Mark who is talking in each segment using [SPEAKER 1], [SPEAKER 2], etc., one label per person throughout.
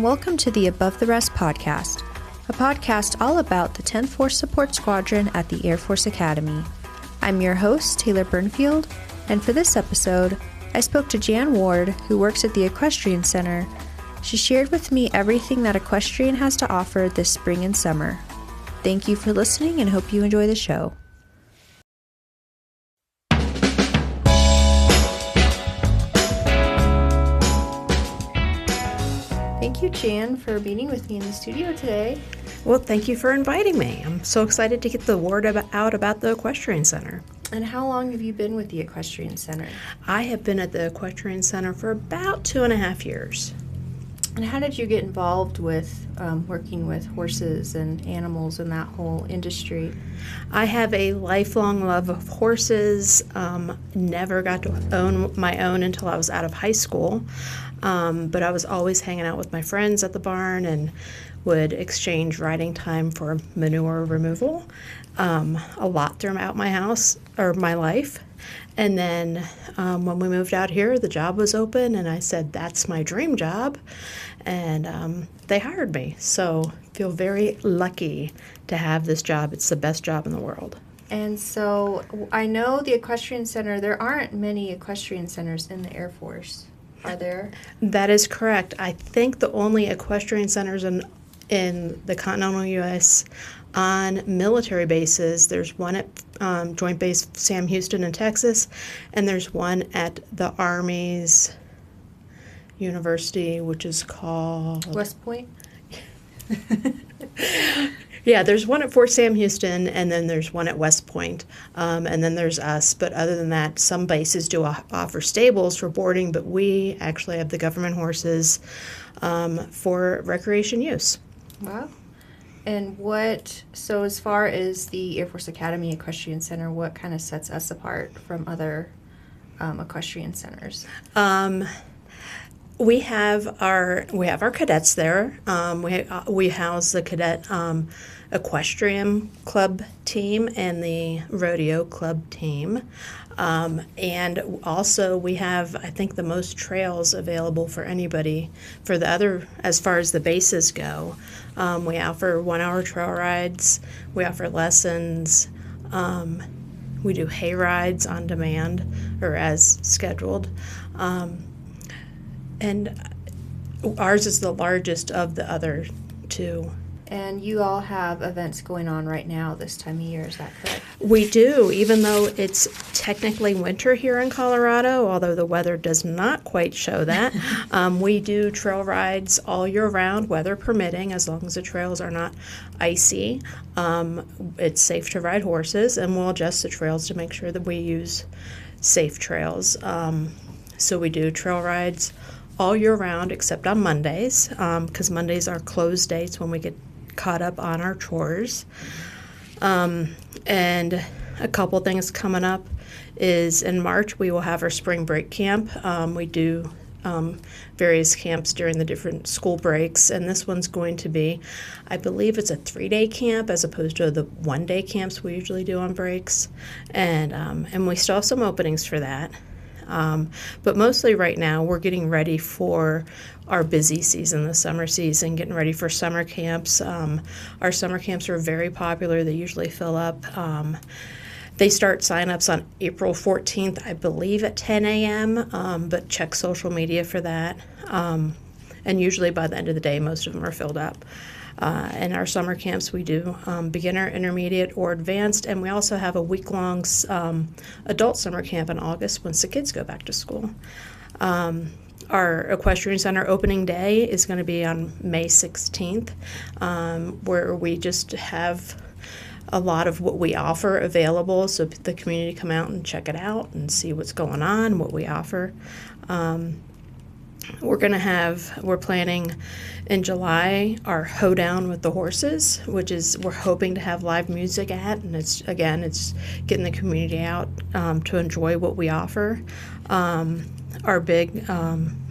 [SPEAKER 1] welcome to the Above the Rest podcast, a podcast all about the 10th Force Support Squadron at the Air Force Academy. I'm your host, Taylor Burnfield, and for this episode, I spoke to Jan Ward, who works at the Equestrian Center. She shared with me everything that Equestrian has to offer this spring and summer. Thank you for listening and hope you enjoy the show. Thank you, Jan, for meeting with me in the studio today.
[SPEAKER 2] Well, thank you for inviting me. I'm so excited to get the word out about the Equestrian Center.
[SPEAKER 1] And how long have you been with the Equestrian Center?
[SPEAKER 2] I have been at the Equestrian Center for about 2.5 years.
[SPEAKER 1] And how did you get involved with working with horses and animals and that whole industry?
[SPEAKER 2] I have a lifelong love of horses. Never got to own my own until I was out of high school. But I was always hanging out with my friends at the barn and would exchange riding time for manure removal a lot throughout my house or my life. And then when we moved out here, the job was open, and I said, that's my dream job. And they hired me. So I feel very lucky to have this job. It's the best job in the world.
[SPEAKER 1] And so I know the Equestrian Center, there aren't many equestrian centers in the Air Force, are there?
[SPEAKER 2] That is correct. I think the only equestrian centers in the continental U.S. on military bases, there's one at Joint Base Sam Houston in Texas, and there's one at the Army's university, which is called
[SPEAKER 1] West Point?
[SPEAKER 2] Yeah, there's one at Fort Sam Houston, and then there's one at West Point, and then there's us. But other than that, some bases do offer stables for boarding, but we actually have the government horses for recreation use.
[SPEAKER 1] Wow. And so as far as the Air Force Academy Equestrian Center, what kind of sets us apart from other equestrian centers?
[SPEAKER 2] We have our cadets there. We house the cadet equestrian club team and the rodeo club team. And also we have, I think, the most trails available for anybody for the other, as far as the bases go. We offer 1-hour trail rides. We offer lessons. We do hay rides on demand or as scheduled. And ours is the largest of the other two.
[SPEAKER 1] And you all have events going on right now this time of year, is that correct?
[SPEAKER 2] We do, even though it's technically winter here in Colorado, although the weather does not quite show that. We do trail rides all year round, weather permitting, as long as the trails are not icy. It's safe to ride horses, and we'll adjust the trails to make sure that we use safe trails. So we do trail rides all year round except on Mondays, because Mondays are closed dates when we get caught up on our chores. And a couple things coming up is in March we will have our spring break camp. We do various camps during the different school breaks, and this one's going to be, I believe it's a 3-day camp as opposed to the 1-day camps we usually do on breaks. And we still have some openings for that. But mostly right now we're getting ready for our busy season, the summer season, getting ready for summer camps. Our summer camps are very popular. They usually fill up. They start sign-ups on April 14th, I believe, at 10 a.m., but check social media for that. And usually by the end of the day, most of them are filled up. In our summer camps, we do beginner, intermediate, or advanced, and we also have a week-long adult summer camp in August once the kids go back to school. Our Equestrian Center opening day is going to be on May 16th, where we just have a lot of what we offer available, so the community come out and check it out and see what's going on, what we offer. We're planning in July our hoedown with the horses, which is we're hoping to have live music at, and it's getting the community out to enjoy what we offer. our big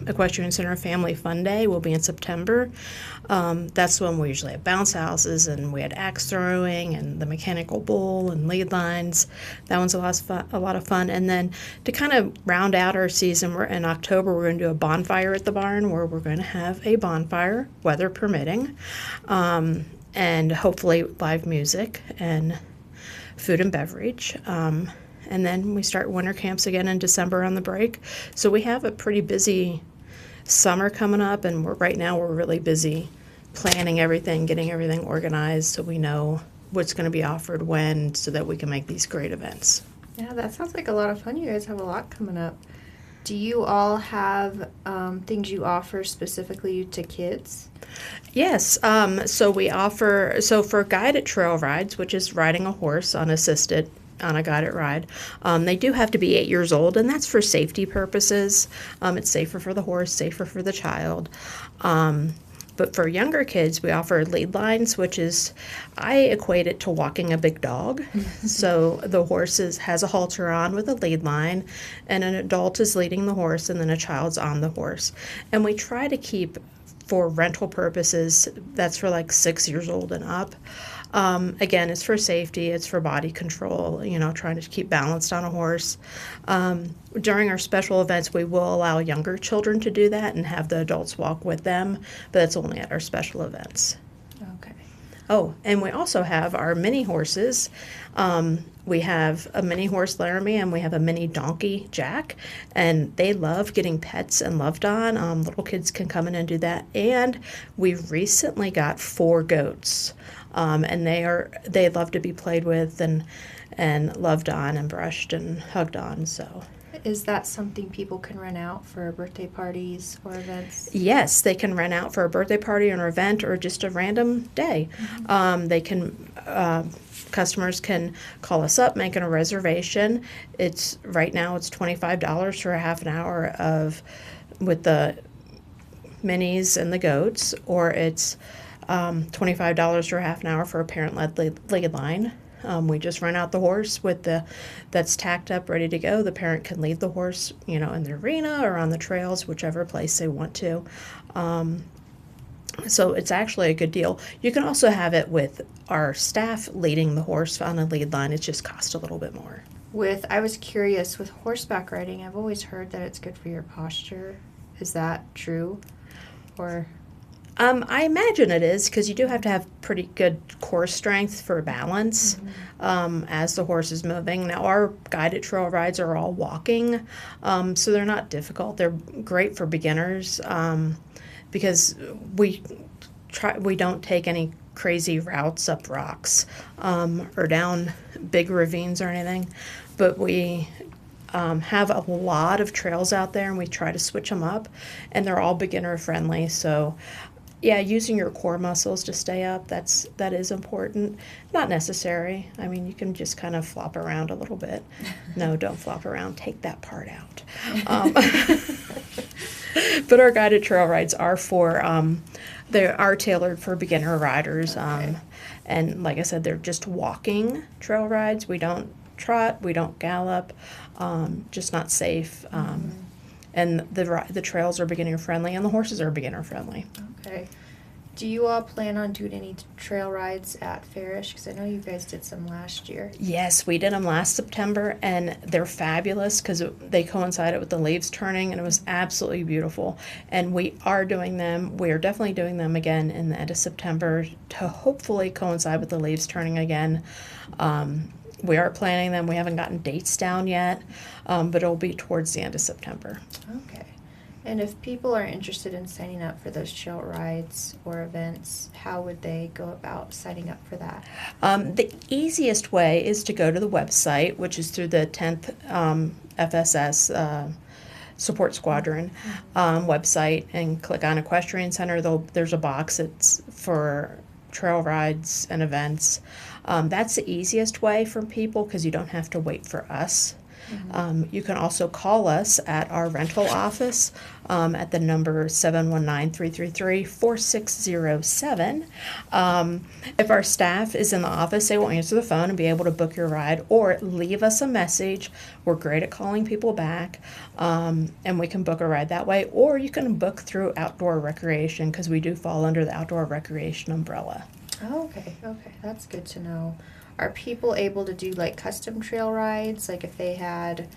[SPEAKER 2] Equestrian Center Family Fun Day will be in September. That's when we usually have bounce houses, and we had axe throwing and the mechanical bull and lead lines. That one's a lot of fun. And then to kind of round out our season, in October we're going to do a bonfire at the barn, where we're going to have a bonfire, weather permitting, and hopefully live music and food and beverage. And then we start winter camps again in December on the break. So we have a pretty busy summer coming up, and right now we're really busy planning everything, getting everything organized so we know what's going to be offered when, so that we can make these great events.
[SPEAKER 1] Yeah, that sounds like a lot of fun. You guys have a lot coming up. Do you all have things you offer specifically to kids?
[SPEAKER 2] Yes. So we offer, for guided trail rides, which is riding a horse unassisted on a guided ride, they do have to be 8 years old, and that's for safety purposes. It's safer for the horse, safer for the child. But for younger kids, we offer lead lines, which is, I equate it to walking a big dog. So the horse has a halter on with a lead line, and an adult is leading the horse, and then a child's on the horse. And we try to keep, for rental purposes, that's for like 6 years old and up. Again, it's for safety, it's for body control, trying to keep balanced on a horse. During our special events, we will allow younger children to do that and have the adults walk with them, but that's only at our special events.
[SPEAKER 1] Okay.
[SPEAKER 2] Oh, and we also have our mini horses. We have a mini horse Laramie, and we have a mini donkey Jack, and they love getting pets and loved on. Little kids can come in and do that. And we recently got 4 goats. And they love to be played with and loved on and brushed and hugged on. So,
[SPEAKER 1] is that something people can rent out for birthday parties or events?
[SPEAKER 2] Yes, they can rent out for a birthday party or an event or just a random day. Customers can call us up, make a reservation. Right now it's $25 for a half an hour with the minis and the goats, or it's $25 for half an hour for a parent-led lead line. We just rent out the horse that's tacked up, ready to go. The parent can lead the horse, in the arena or on the trails, whichever place they want to. So it's actually a good deal. You can also have it with our staff leading the horse on a lead line. It just costs a little bit more.
[SPEAKER 1] I was curious, with horseback riding, I've always heard that it's good for your posture. Is that true? Or...
[SPEAKER 2] I imagine it is, because you do have to have pretty good core strength for balance as the horse is moving. Now, our guided trail rides are all walking, so they're not difficult. They're great for beginners because we don't take any crazy routes up rocks or down big ravines or anything, but we have a lot of trails out there, and we try to switch them up, and they're all beginner friendly. So yeah, using your core muscles to stay up, that is important. Not necessary. I mean, you can just kind of flop around a little bit. No, don't flop around. Take that part out. But our guided trail rides are they are tailored for beginner riders. Okay. And like I said, they're just walking trail rides. We don't trot, we don't gallop, just not safe. And the trails are beginner friendly, and the horses are beginner friendly.
[SPEAKER 1] Okay. Do you all plan on doing any trail rides at Farish? Because I know you guys did some last year.
[SPEAKER 2] Yes, we did them last September, and they're fabulous because they coincided with the leaves turning, and it was absolutely beautiful. And we are doing them. We are definitely doing them again in the end of September to hopefully coincide with the leaves turning again. We are planning them. We haven't gotten dates down yet, but it'll be towards the end of September.
[SPEAKER 1] Okay. And if people are interested in signing up for those trail rides or events, how would they go about signing up for that?
[SPEAKER 2] The easiest way is to go to the website, which is through the 10th FSS Support Squadron website, and click on Equestrian Center. There's a box that's for trail rides and events. That's the easiest way for people because you don't have to wait for us. You can also call us at our rental office at the number 719-333-4607. If our staff is in the office, they will answer the phone and be able to book your ride, or leave us a message. We're great at calling people back, and we can book a ride that way. Or you can book through outdoor recreation, because we do fall under the outdoor recreation umbrella.
[SPEAKER 1] Oh, okay, that's good to know. Are people able to do like custom trail rides? Like if they had,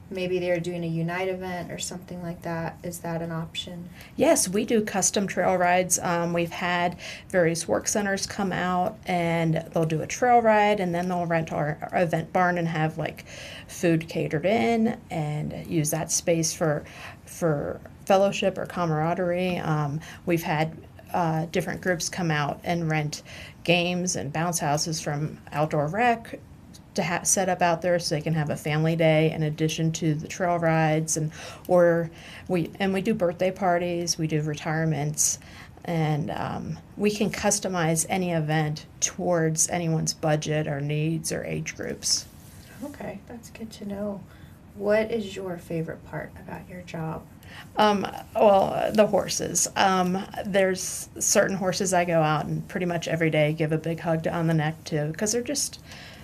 [SPEAKER 1] maybe they're doing a Unite event or something like that, is that an option?
[SPEAKER 2] Yes, we do custom trail rides. We've had various work centers come out and they'll do a trail ride, and then they'll rent our event barn and have like food catered in and use that space for fellowship or camaraderie. We've had different groups come out and rent games and bounce houses from Outdoor Rec to set up out there so they can have a family day in addition to the trail rides. And we do birthday parties, we do retirements, and we can customize any event towards anyone's budget or needs or age groups.
[SPEAKER 1] Okay, that's good to know. What is your favorite part about your job?
[SPEAKER 2] Well, the horses. There's certain horses I go out and pretty much every day give a big hug on the neck to, because they're just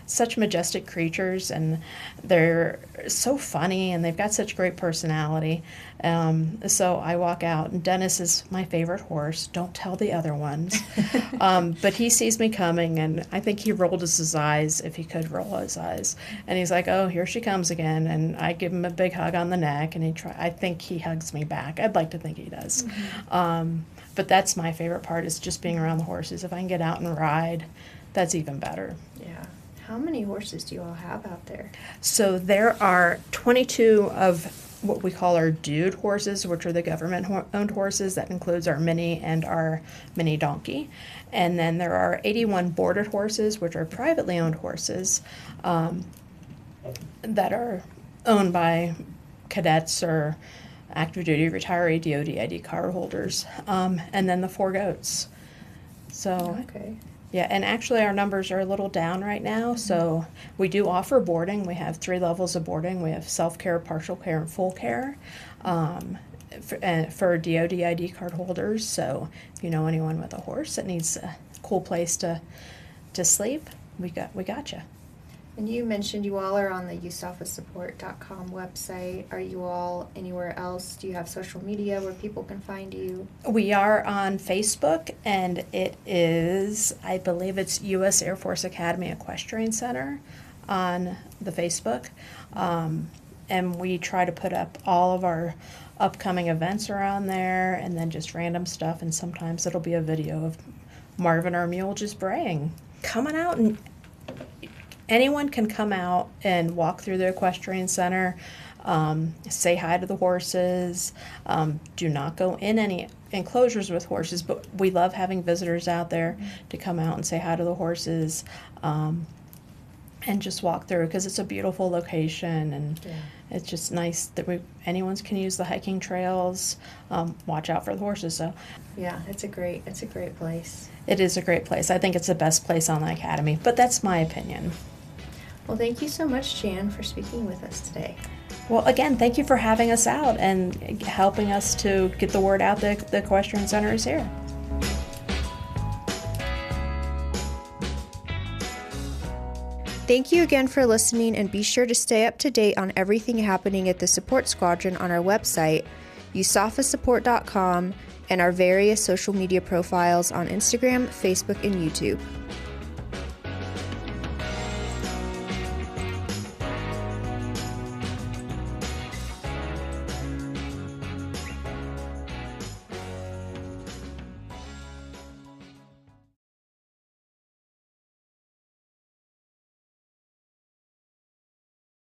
[SPEAKER 2] such majestic creatures, and they're so funny, and they've got such great personality. So I walk out, and Dennis is my favorite horse. Don't tell the other ones. But he sees me coming, and I think he rolled his eyes, if he could roll his eyes. And he's like, oh, here she comes again. And I give him a big hug on the neck, and I think he hugs me back. I'd like to think he does. But that's my favorite part, is just being around the horses. If I can get out and ride, that's even better.
[SPEAKER 1] Yeah. How many horses do you all have out there?
[SPEAKER 2] So there are 22 of what we call our dude horses, which are the government-owned horses. That includes our mini and our mini donkey. And then there are 81 boarded horses, which are privately owned horses that are owned by cadets or active duty retiree DOD ID card holders. And then the 4 goats. So.
[SPEAKER 1] Okay.
[SPEAKER 2] Yeah, and actually our numbers are a little down right now, so we do offer boarding. We have 3 levels of boarding. We have self-care, partial care, and full care for DOD ID card holders. So if you know anyone with a horse that needs a cool place to sleep, we got you.
[SPEAKER 1] And you mentioned you all are on the youthofficesupport.com website. Are you all anywhere else? Do you have social media where people can find you?
[SPEAKER 2] We are on Facebook, and it is, I believe it's U.S. Air Force Academy Equestrian Center on the Facebook. And we try to put up all of our upcoming events around there, and then just random stuff, and sometimes it'll be a video of Marvin, our mule, just braying. Coming out, and anyone can come out and walk through the equestrian center, say hi to the horses. Do not go in any enclosures with horses, but we love having visitors out there to come out and say hi to the horses, and just walk through, because it's a beautiful location, and it's just nice that anyone can use the hiking trails. Watch out for the horses. So
[SPEAKER 1] yeah, it's a great place.
[SPEAKER 2] It is a great place. I think it's the best place on the academy, but that's my opinion.
[SPEAKER 1] Well, thank you so much, Jan, for speaking with us today.
[SPEAKER 2] Well, again, thank you for having us out and helping us to get the word out that the Equestrian Center is here.
[SPEAKER 1] Thank you again for listening, and be sure to stay up to date on everything happening at the Support Squadron on our website, youthofficesupport.com, and our various social media profiles on Instagram, Facebook, and YouTube.